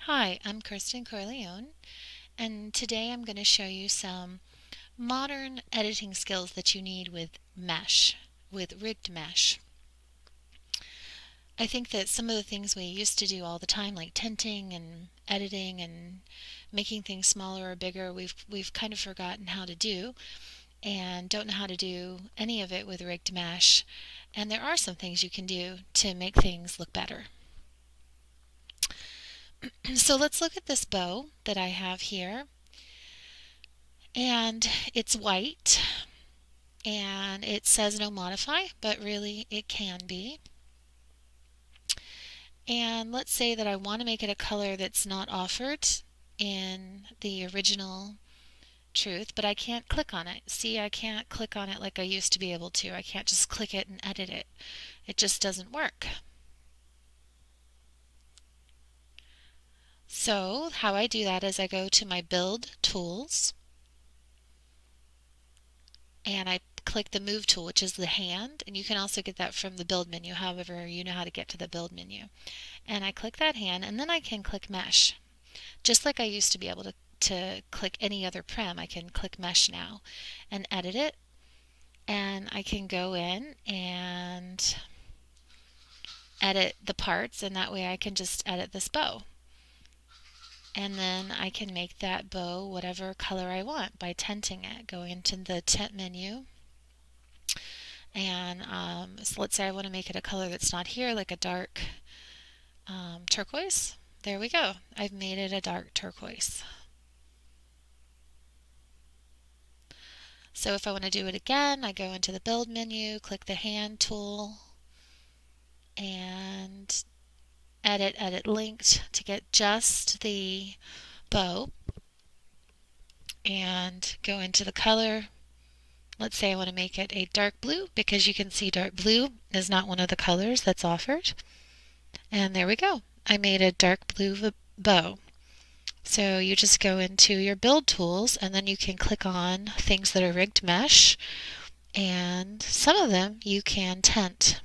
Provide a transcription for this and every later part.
Hi, I'm Kristen Corleone, and today I'm going to show you some modern editing skills that you need with mesh, with rigged mesh. I think that some of the things we used to do all the time, like tinting and editing and making things smaller or bigger, we've kind of forgotten how to do and don't know how to do any of it with rigged mesh. And there are some things you can do to make things look better. So let's look at this bow that I have here. And it's white and it says no modify, but really it can be. And let's say that I want to make it a color that's not offered in the original truth, but I can't click on it. See, I can't click on it like I used to be able to. I can't just click it and edit it. It just doesn't work. So how I do that is I go to my build tools and I click the move tool, which is the hand, and you can also get that from the build menu, however you know how to get to the build menu. And I click that hand, and then I can click mesh. Just like I used to be able to click any other prem, I can click mesh now and edit it. And I can go in and edit the parts, and that way I can just edit this bow. And then I can make that bow whatever color I want by tinting it. Going into the tint menu, and so let's say I want to make it a color that's not here, like a dark turquoise. There we go. I've made it a dark turquoise. So if I want to do it again, I go into the build menu, click the hand tool, and edit linked to get just the bow, and go into the color. Let's say I want to make it a dark blue, because you can see dark blue is not one of the colors that's offered. And there we go. I made a dark blue bow. So you just go into your build tools, and then you can click on things that are rigged mesh, and some of them you can tint.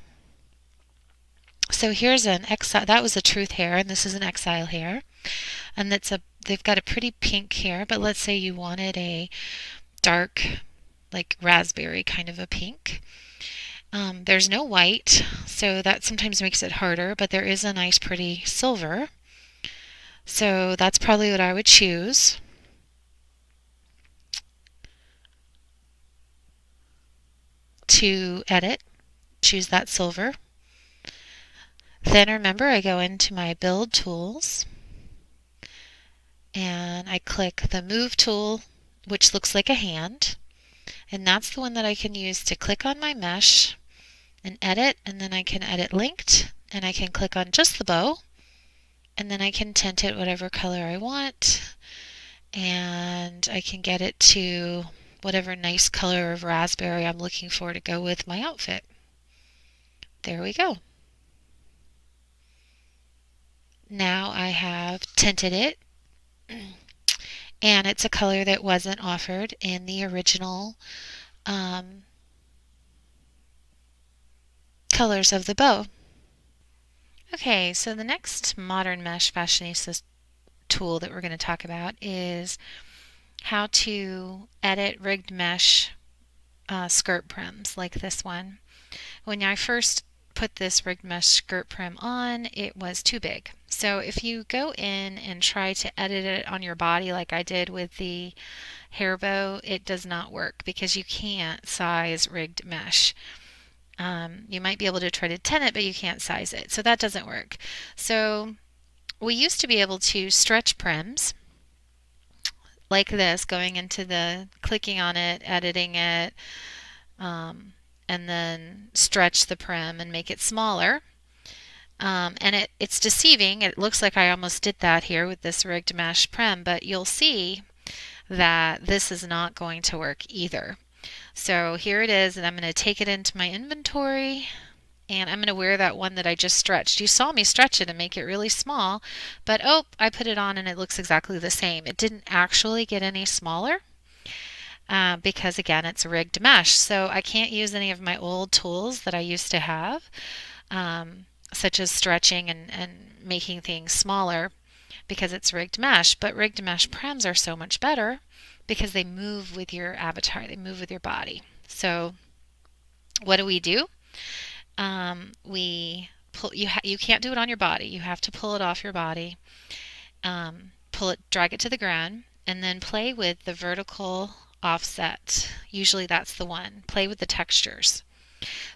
So here's an exile. That was a truth hair, and this is an exile hair, and they've got a pretty pink hair. But let's say you wanted a dark, like raspberry kind of a pink. There's no white, so that sometimes makes it harder, but there is a nice pretty silver. So that's probably what I would choose. To edit, choose that silver. Then remember, I go into my build tools and I click the move tool, which looks like a hand. And that's the one that I can use to click on my mesh and edit, and then I can edit linked, and I can click on just the bow, and then I can tint it whatever color I want, and I can get it to whatever nice color of raspberry I'm looking for to go with my outfit. There we go. Now I have tinted it, and it's a color that wasn't offered in the original colors of the bow. Okay, so the next modern mesh fashionista tool that we're going to talk about is how to edit rigged mesh skirt prims like this one. When I first put this rigged mesh skirt prim on, it was too big. So if you go in and try to edit it on your body like I did with the hair bow, it does not work because you can't size rigged mesh. You might be able to try to tint it, but you can't size it. So that doesn't work. So we used to be able to stretch prims like this, going into the clicking on it, editing it, and then stretch the prim and make it smaller. And it's deceiving. It looks like I almost did that here with this rigged mesh prim, but you'll see that this is not going to work either. So here it is, and I'm going to take it into my inventory, and I'm going to wear that one that I just stretched. You saw me stretch it and make it really small, but oh, I put it on and it looks exactly the same. It didn't actually get any smaller because again, it's rigged mesh. So I can't use any of my old tools that I used to have, such as stretching and making things smaller, because it's rigged mesh, but rigged mesh prems are so much better because they move with your avatar, they move with your body. So what do? We pull, you can't do it on your body. You have to pull it off your body, pull it, drag it to the ground, and then play with the vertical offset. Usually that's the one. Play with the textures.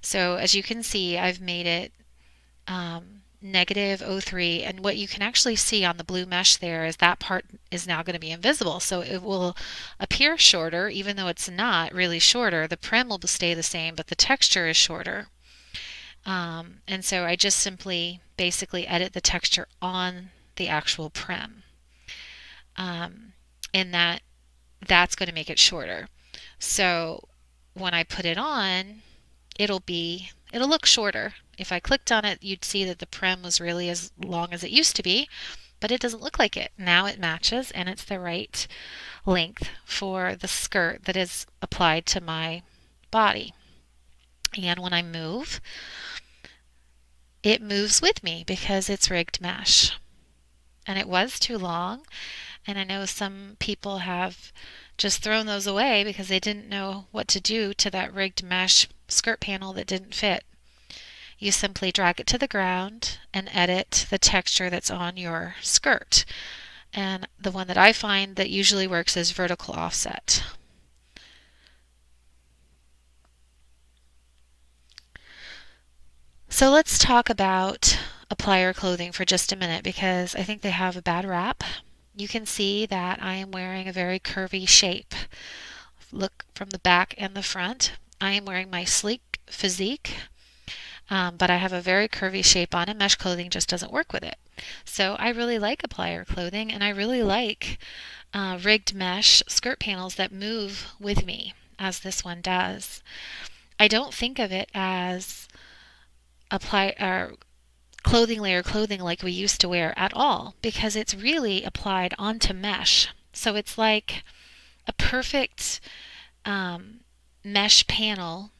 So as you can see, I've made it -03, and what you can actually see on the blue mesh there is that part is now going to be invisible, so it will appear shorter even though it's not really shorter. The prim will stay the same, but the texture is shorter. And so I just simply basically edit the texture on the actual prim, and that's going to make it shorter. So when I put it on, it'll look shorter. If I clicked on it, you'd see that the prim was really as long as it used to be, but it doesn't look like it. Now it matches, and it's the right length for the skirt that is applied to my body. And when I move, it moves with me because it's rigged mesh. And it was too long, and I know some people have just thrown those away because they didn't know what to do to that rigged mesh skirt panel that didn't fit. You simply drag it to the ground and edit the texture that's on your skirt. And the one that I find that usually works is vertical offset. So let's talk about applier clothing for just a minute because I think they have a bad rap. You can see that I am wearing a very curvy shape. Look from the back and the front. I am wearing my sleek physique, but I have a very curvy shape on, and mesh clothing just doesn't work with it. So I really like applier clothing, and I really like rigged mesh skirt panels that move with me, as this one does. I don't think of it as clothing layer clothing like we used to wear at all, because it's really applied onto mesh. So it's like a perfect mesh panel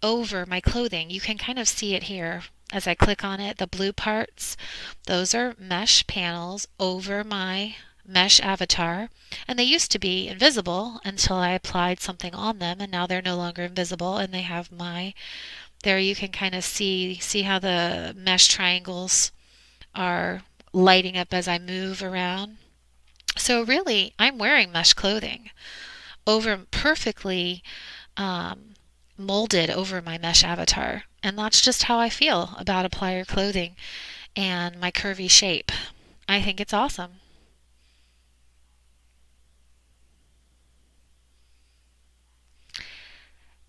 over my clothing. You can kind of see it here as I click on it. The blue parts, those are mesh panels over my mesh avatar, and they used to be invisible until I applied something on them, and now they're no longer invisible, and they have my, there you can kind of see how the mesh triangles are lighting up as I move around. So really, I'm wearing mesh clothing over perfectly molded over my mesh avatar, and that's just how I feel about applier clothing and my curvy shape. I think it's awesome.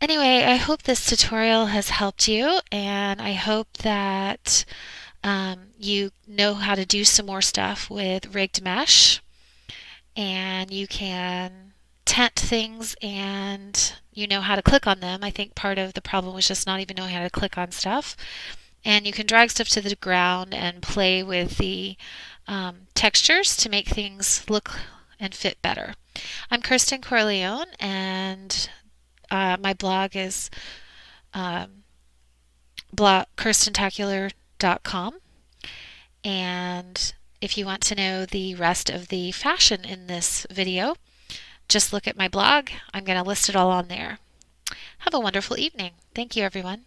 Anyway, I hope this tutorial has helped you, and I hope that you know how to do some more stuff with rigged mesh, and you can tent things and you know how to click on them. I think part of the problem was just not even knowing how to click on stuff. And you can drag stuff to the ground and play with the textures to make things look and fit better. I'm Kirsten Corleone, and my blog is kirstentacular.com. And if you want to know the rest of the fashion in this video, just look at my blog. I'm going to list it all on there. Have a wonderful evening. Thank you, everyone.